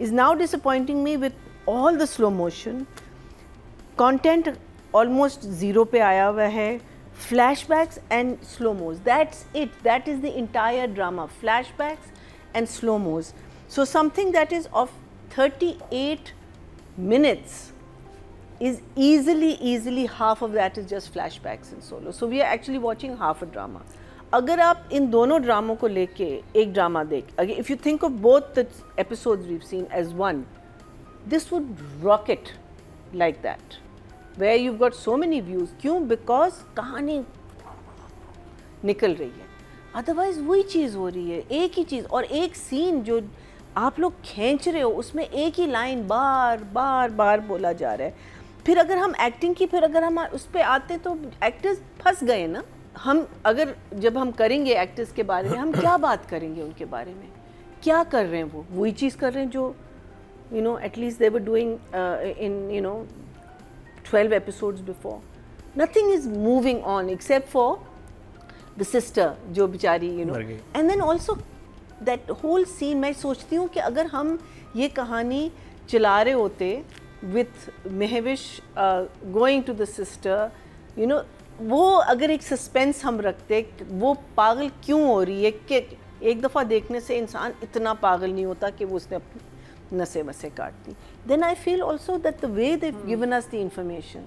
is now disappointing me with all the slow motion. Content almost zero पे आया हुआ है. Flashbacks and slow-mos. That's it. That is the entire drama. Flashbacks and slow-mos. So something that is of 38 minutes is easily half of that is just flashbacks and solo. So we are actually watching half a drama. अगर आप इन दोनों ड्रामों को लेके एक drama देख, if you think of both the episodes we've seen as one, this would rocket like that, where you've got so many views. क्यों? Because कहानी निकल रही है. Otherwise वही चीज़ हो रही है, एक ही चीज़ और एक सीन जो आप लोग खींच रहे हो, उसमें एक ही लाइन बार बोला जा रहा है. फिर अगर हम एक्टिंग की, फिर अगर हम उस पर आते तो एक्टर्स फंस गए ना. हम अगर जब हम करेंगे एक्टर्स के बारे में, हम क्या बात करेंगे उनके बारे में, क्या कर रहे हैं वो, वही चीज़ कर रहे हैं जो you know at least they were doing in 12 episodes before. Nothing is moving on except for the sister जो बेचारी and then also that whole scene. मैं सोचती हूँ कि अगर हम ये कहानी चला रहे होते with Mehwish going to the sister, वो अगर एक सस्पेंस हम रखते, वो पागल क्यों हो रही है, कि एक दफ़ा देखने से इंसान इतना पागल नहीं होता कि वो उसने अपनी नसें वसें काट दी. Then I feel also that the way they've given us the information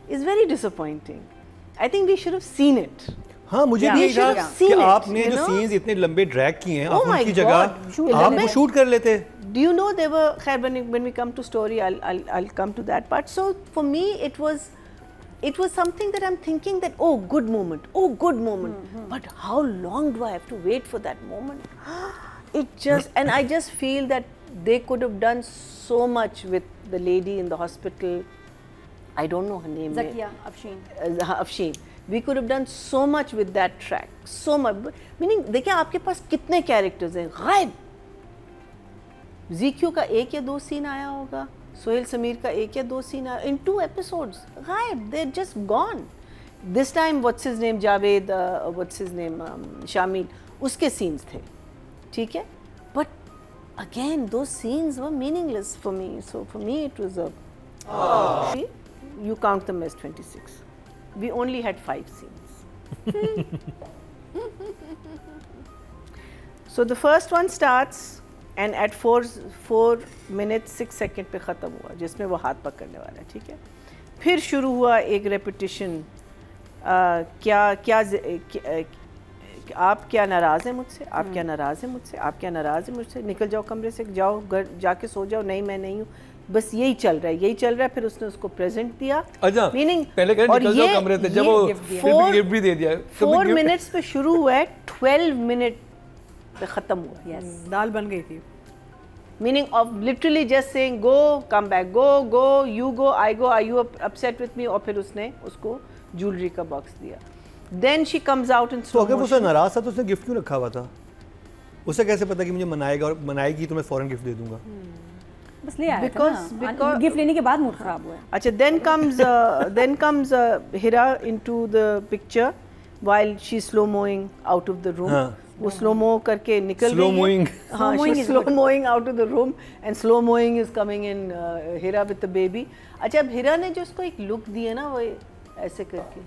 is very disappointing. I think we should have seen it. हाँ, मुझे भी लगा कि आपने जो सीन्स इतने लंबे ड्रैग किए हैं, आप उनकी जगह आप वो शूट कर लेते. Do you know they were, when we come to story, I'll come to that part. So for me it was something that I'm thinking that good moment, but how long do I have to wait for that moment? And I just feel that they could have done so much with the lady in the hospital. I don't know her name. Zakia Afshin. We could have done so much with that track, so much. Meaning, देखिए आपके पास कितने characters हैं, गायब. ZQ का एक या दो scene आया होगा, सोहेल समीर का एक या दो सीन आया, in 2 episodes, गायब. They're just gone. This time, what's his name, Javed, what's his name, Shamil, उसके scenes थे, ठीक है? But again, those scenes were meaningless for me. So for me, it was a. You count them as 26. We only had 5 scenes. So the first one starts and at 4 minutes 6 seconds पे ख़त्म हुआ, जिसमें वो हाथ पकड़ने वाला है, ठीक है? फिर शुरू हुआ एक रेपिटिशन. आप क्या नाराज़ हैं मुझसे, आप क्या नाराज़ हैं मुझसे, आप क्या नाराज़ हैं मुझसे, निकल जाओ कमरे से, जाओ घर जाके सो जाओ, नहीं मैं नहीं हूँ, बस यही चल रहा है. फिर उसने उसको प्रेजेंट दिया. अच्छा, मीनिंग पहले निकल जाओ कमरे से, जब वो गिफ्ट भी दे दिया. 4 मिनट्स पे शुरू हुआ है, 12 मिनट पे ख़त्म हुआ. Yes. दाल बन गई थी. Meaning of literally just saying go, come back, go, you go, I go, are you upset with me? और फिर उसने उसको ज्वेलरी का बॉक्स दिया. Then she comes out in slow motion. तो अगर वो नाराज़ था तो उसने गिफ्ट क्यों रखा हुआ था? उसे कैसे पता कि मुझे मनाएगा और मनाएगी तो मैं फ़ौरन गिफ्ट दे दूँगा? बस ले आया था ना, गिफ्ट लेने के बाद मूड खराब हुआ. अच्छा, then comes Hira into the picture while she's slow mowing out of the room. वो slow mo करके निकल रही है. हाँ, she's slow mowing out of the room and slow mowing is coming in Hira with the baby. अच्छा, अब Hira ने जो उसको एक look दिया ना, वो ऐसे करके,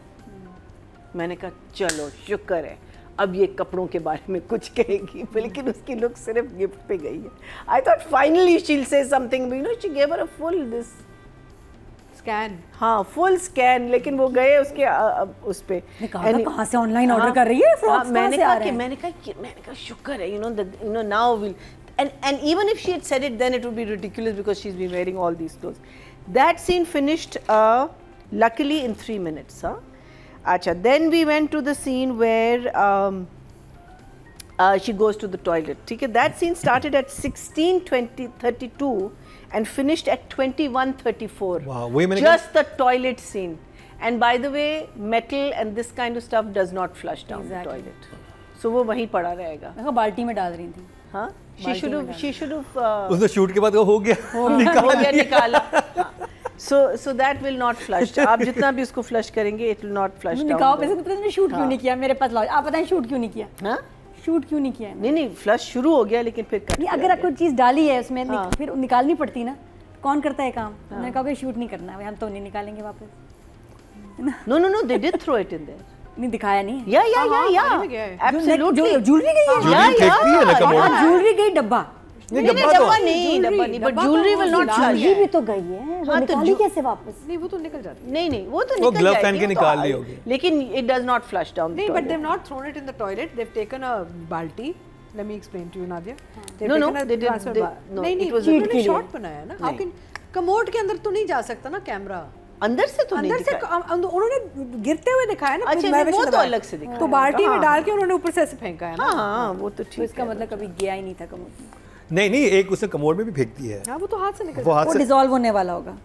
मैंने कहा चलो शुक्र है अब ये कपड़ों के बारे में कुछ कहेगी, लेकिन उसकी लुक सिर्फ गिफ्ट पे गई है. I thought finally she will say something, she gave her a full this scan. हाँ, फुल स्कैन, लेकिन वो गए उसके उस पे. कहाँ से ऑनलाइन ऑर्डर कर रही है फ्रॉक्स? मैंने कहा शुक्र है, now will, and even if she had said it then it would be ridiculous because she's been wearing all these clothes. That scene finished luckily in 3 minutes. Acha, then we went to the scene where she goes to the toilet. Okay? That scene started at 16:32 and finished at 21:34. Wow, just the toilet scene. And by the way, metal and this kind of stuff does not flush down the toilet. So वो वहीं पड़ा रहेगा. मैं बाल्टी में डाल रही थी. हाँ? She should have. उसने शूट के बाद हो गया. निकाला. So that will not flush. आप जितना भी उसको flush करेंगे, it will not flush down. निकाल वैसे तो तुमने शूट क्यों नहीं किया? मेरे पास लाओ. आप बताएं शूट क्यों नहीं किया? हाँ? शूट क्यों नहीं किया? नहीं फ्लश शुरू हो गया लेकिन फिर नहीं, अगर कोई चीज़ डाली है उसमें फिर निकालनी पड़ती ना, कौन करता है काम? मैंने कहा कि शूट नहीं करना है, हम तो नहीं निकालेंगे वापस। No, they did throw it in there. नहीं दिखाया नहीं। Yeah. Absolutely. ज्वेलरी गई है। ज्वेलरी गई डब्बा। डब्बा नहीं, but jewelry will not flush. Jewellery भी तो गई है, वो निकाली कैसे वापस? नहीं वो तो निकल जाती है। नहीं वो तो निकल जाएगी, ग्लव पहन के निकाल ली होगी, लेकिन it does not flush down. नहीं, but they've not thrown it in the toilet. They've taken a balti. Let me explain to you, Nadia. No, they did. No, it was a shot बनाया ना। How can commode के अंदर तो नहीं जा सकता ना कैमरा? अंदर से तो नहीं दिखाया। उन्होंने गिरते हुए दिखाया ना। अच्छा, वो तो अलग से दिखाया। तो बाल्टी में डाल के उन्होंने ऊपर से ऐसे फेंका है ना। हाँ, वो तो ठीक है। इसका मतलब कभी गया ही नहीं था कमोड में। नहीं, एक उसने कमोड में भी फेंक दी है। हाँ, वो तो हाथ से निकल, वो डिसॉल्व होने वाला होगा।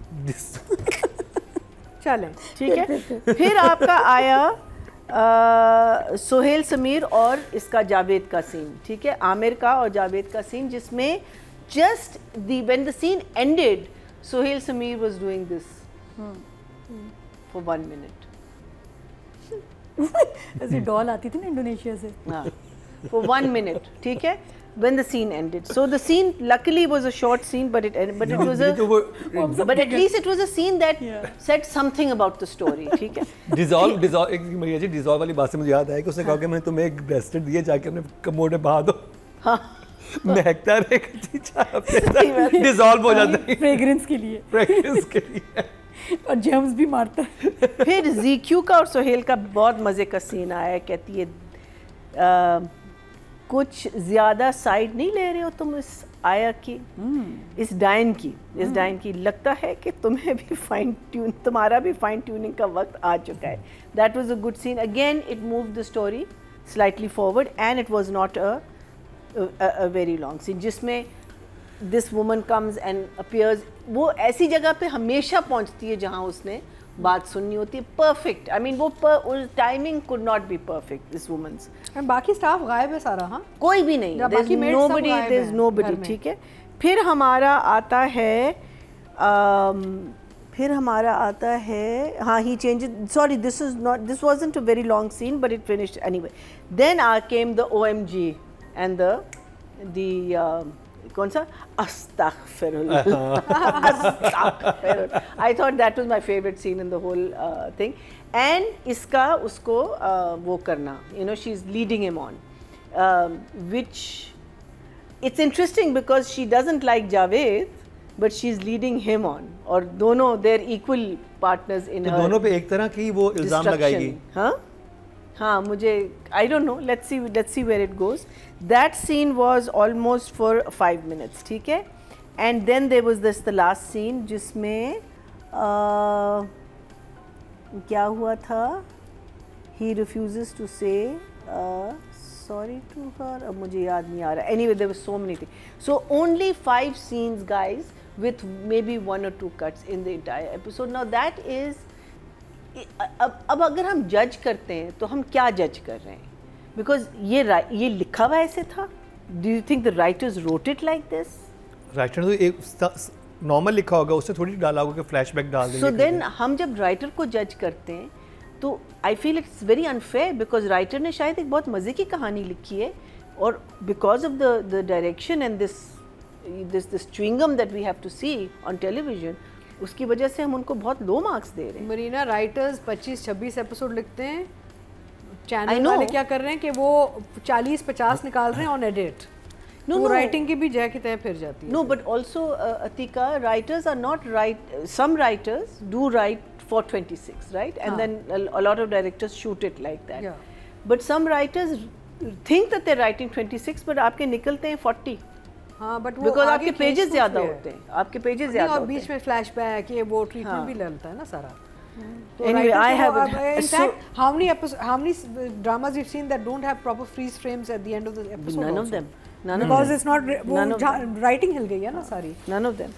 चलें, ठीक है। फिर आपका आया सोहेल समीर और इसका जावेद का सीन, ठीक है, आमिर का और जावेद का सीन, जिसमें just when the scene ended Sohail Sameer was doing this for 1 minute. ऐसी डॉल आती थी ना इंडोनेशिया से। हाँ, for 1 minute, ठीक है, when the scene ended. So the scene luckily was a short scene, but at least it was a scene that said something about the story, ठीक है। डिसॉल्व वाली बात से मुझे याद आया कि उसने कहा कि मैं तुम्हें एक ब्रेस्लेट दिए, जाके अपने कमोड में बहा दो। हाँ, महकता रहेगा, डिसॉल्व हो जाता है फ्रेग्रेंस के लिए और जेम्स भी मारता है। फिर ज़ीक्यू का और सोहेल का बहुत मज़े का सीन आया। कहती है कुछ ज़्यादा साइड नहीं ले रहे हो तुम इस आया की, इस डायन की लगता है कि तुम्हें भी तुम्हारा भी फाइन ट्यूनिंग का वक्त आ चुका है। That was a good scene. Again it moved the story slightly forward and it was not a very long scene, जिसमें this woman comes and appears. वो ऐसी जगह पे हमेशा पहुंचती है जहां उसने बात सुननी होती है। परफेक्ट, आई मीन वो timing could not be perfect this woman's. बाकी स्टाफ गायब है सारा। हाँ, कोई भी नहीं, देयर इज नोबडी, ठीक है। फिर हमारा आता है हाँ, he changes, sorry this wasn't a very long scene but it finished anyway. Then came the OMG and the कौन सा अस्तगफिरुल्लाह। I thought that was my favorite scene in the whole thing. And इसका उसको वो करना, she's leading him on, which it's interesting because she doesn't like Javed, but she's leading him on. और दोनों they're equal partners in her. दोनों पे एक तरह की वो इल्जाम लगाएगी। हाँ, मुझे I don't know, let's see where it goes. That scene was almost for 5 minutes, ठीक है। And then there was the last scene जिसमें क्या हुआ था, he refuses to say sorry to her, अब मुझे याद नहीं आ रहा। Anyway, there were so many things. So only 5 scenes, guys, with maybe 1 or 2 cuts in the entire episode. Now that is अब अगर हम जज करते हैं तो हम क्या जज कर रहे हैं? बिकॉज ये लिखा हुआ ऐसे था। Do you think the writers wrote it like this? Writer ने तो एक नॉर्मल लिखा होगा, उससे थोड़ी डाला होगा कि फ्लैशबैक डाल देंगे। सो देन हम जब राइटर को जज करते हैं तो I feel it's very unfair, because writer ने शायद एक बहुत मज़े की कहानी लिखी है और because of the direction and this chewing gum that we have to see on television, उसकी वजह से हम उनको बहुत लो मार्क्स दे रहे हैं। मरीना, राइटर्स 25-26 एपिसोड लिखते हैं, चैनल वाले क्या कर रहे हैं कि वो 40-50 निकाल रहे हैं ऑन एडिट। No, राइटिंग की भी जय की तय फिर जाती है। No, but also Atika, writers are not right. Some writers do write for 26, right? And then a lot of directors shoot it like that. Yeah. But some writers think that they're writing 26, but आपके निकलते हैं 40. हाँ, but because आपके pages ज्यादा होते हैं, आपके pages ज्यादा होते हैं, और बीच में फ्लैशबैक ये वो ट्रीटमेंट भी लगता है ना सारा। Anyway, I have in fact, how many dramas you've seen that don't have proper freeze frames at the end of the episode? None of them. Because it's not writing हिल गई है ना सारी। None of them.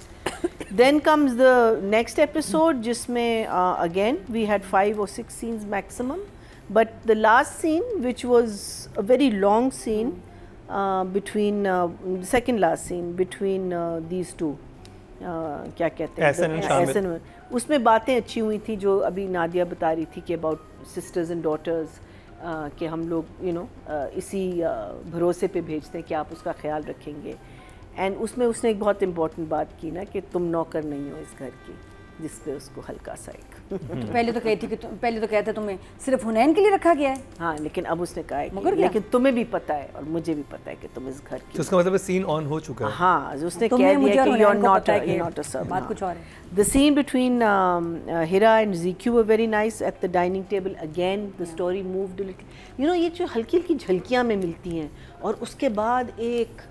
Then comes the next episode, जिसमें again we had 5 or 6 scenes maximum, but the last scene, which was a very long scene, between second last scene between these two, क्या कहते हैं, उसमें बातें अच्छी हुई थी जो अभी नादिया बता रही थी कि अबाउट सिस्टर्स एंड डॉटर्स कि हम लोग इसी भरोसे पे भेजते हैं कि आप उसका ख्याल रखेंगे। एंड उसमें उसने एक बहुत इम्पोर्टेंट बात की ना कि तुम नौकर नहीं हो इस घर की, जिस पे उसको हल्का सा एक तो पहले तो कहती कि पहले तो कहते तुम्हें सिर्फ हुनैन के लिए रखा गया है। हाँ, लेकिन अब उसने कहा है कि लेकिन तुम्हें भी पता है और मुझे भी पता है कि तुम इस घर की। तो उसका मतलब सीन ऑन हो चुका है। हाँ, उसने कह दिया कि you're not a sub। बात कुछ और है। The scene between Hira and ZQ were very nice at the dining table. Again, the story moved a little. ये जो हल्की हल्की झलकियाँ में मिलती हैं और उसके बाद एक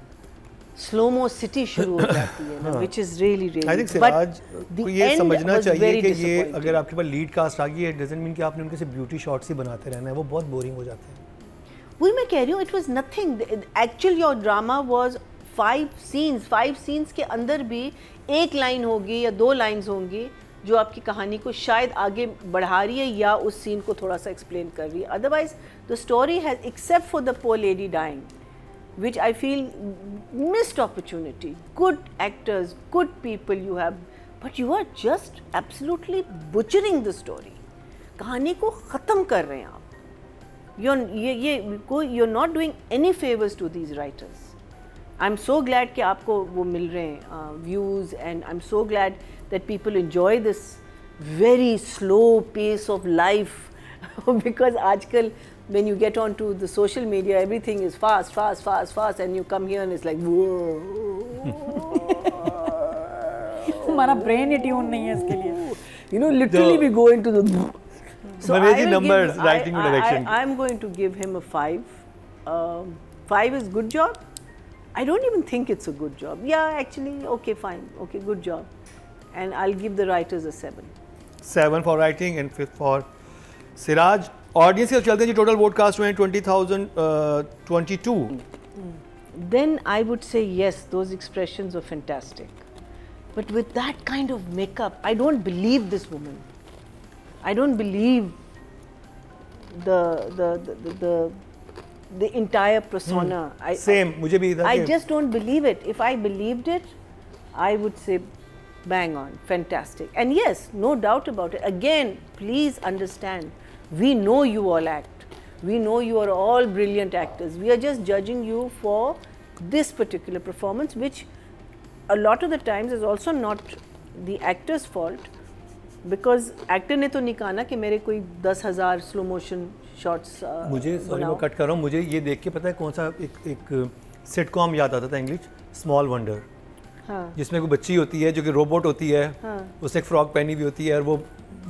स्लोमो सिटी शुरू हो जाती है ना, which is really I think Siraj को ये समझना चाहिए कि ये अगर आपके पास लीड कास्ट आ गई है, doesn't mean कि आपने उनके से ब्यूटी शॉट्स ही बनाते रहना है, वो बहुत बोरिंग हो जाते हैं। वही मैं कह रही हूँ, it was nothing. Actually your drama was 5 scenes के अंदर भी एक लाइन होगी या 2 लाइन्स होंगी जो आपकी कहानी को शायद आगे बढ़ा रही है या उस सीन को थोड़ा सा एक्सप्लेन कर रही है। Otherwise the story has, except for the poor lady dying, which I feel missed opportunity. Good actors, good people you have, but you are just absolutely butchering the story. कहानी को ख़त्म कर रहे हैं आप। You're not doing any favors to these writers. I'm so glad कि आपको वो मिल रहे हैं views, and I'm so glad that people enjoy this very slow pace of life because आजकल when you get onto the social media, everything is fast, and you come here and it's like whoa. हमारा brain ही tune नहीं है इसके लिए। Literally we go into the. So numbers, writing, direction. I'm going to give him a 5. 5 is good job. I don't even think it's a good job. Yeah, actually, okay, fine, okay, good job, and I'll give the writers a 7. 7 for writing and 5 for Siraj. Audience के चलते हैं जी, total vote cast हुए हैं 20,022। Then I would say yes, those expressions were fantastic. But with that kind of makeup, I don't believe this woman. I don't believe the entire persona. Same, मुझे भी I just don't believe it. If I believed it, I would say bang on, fantastic. And yes, no doubt about it. Again, please understand, we know you all act. We know you are all brilliant actors. We are just judging you for this particular performance, which a lot of the times is also not the actor's fault, because actor ने तो नहीं कहा ना कि मेरे कोई 10,000 slow motion shots. मुझे sorry मैं कट कर रहा हूँ, मुझे ये देख के पता है कौन सा एक सिटकॉम याद आता था इंग्लिश, स्मॉल वंडर। हाँ। जिसमें कोई बच्ची होती है जो कि रोबोट होती है। हाँ। उसने एक फ्रॉक पहनी हुई होती है और वो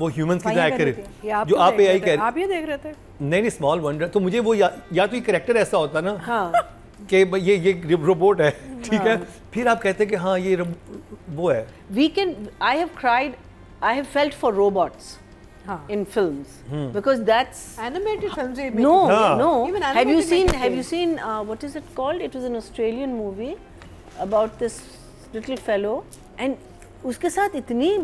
ह्यूमंस की तरह एक्ट करे, जो आप एआई कह रहे। आप ये देख रहे थे? नहीं, स्मॉल वंडर तो मुझे वो या तो ये कैरेक्टर ऐसा होता ना। हाँ। कि ये रोबोट है, ठीक है, फिर आप कहते हैं कि हाँ ये वो है। I have cried, I have felt for robots in films because that's animated films. No. Even Have you seen what is it called? It was an Australian movie about this little fellow, and उसके साथ इतनी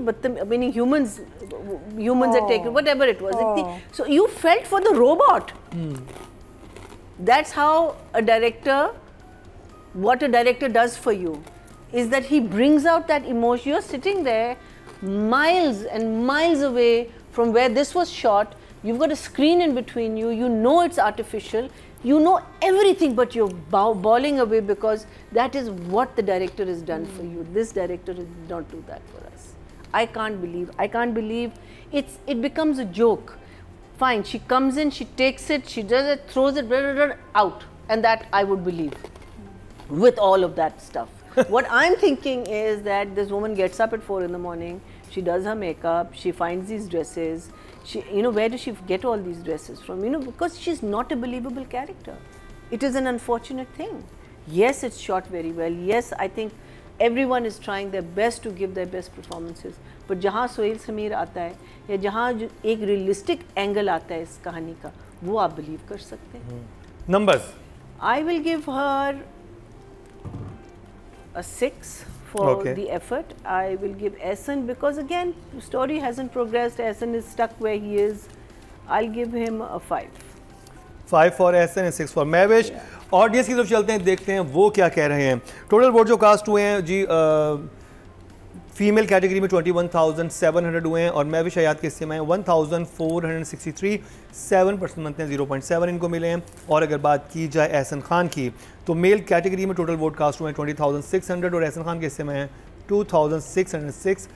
meaning humans had taken whatever it was. So you felt for the robot. That's how what a director does for you, is that he brings out that emotion. You're sitting there miles and miles away from where this was shot. You've got a screen in between you. You know it's artificial. You know everything, but you're bawling away because that is what the director has done for you. This director did not do that for us. I can't believe it becomes a joke. Fine, she comes in, she takes it, she does it, throws it, out, and that I would believe with all of that stuff. What I'm thinking is that this woman gets up at 4 in the morning, she does her makeup, she finds these dresses. Where does she get all these dresses from? Because she's not a believable character. It is an unfortunate thing. Yes, it's shot very well. Yes, I think everyone is trying their best to give their best performances. But जहाँ सोहेल समीर आता है या जहाँ एक realistic angle आता है इस कहानी का, वो आप believe कर सकते हैं. Numbers. I will give her a 6. For the effort. I will give Ehsan, because again story hasn't progressed. Ehsan is stuck where he is. I'll give him a 5. 5 for Ehsan and 6 for Mehwish. Audience की तरफ चलते हैं, देखते हैं वो क्या कह रहे हैं। टोटल वोट जो कास्ट हुए हैं जी फीमेल कैटेगरी में 21,700 हुए हैं और महविश हयात के हिस्से में 1,463, 7% बनते हैं, 0.7 इनको मिले हैं। और अगर बात की जाए एहसन खान की तो मेल कैटेगरी में टोटल वोट कास्ट हुए हैं 20,600 और एहसन खान के हिस्से में हैं 2,606,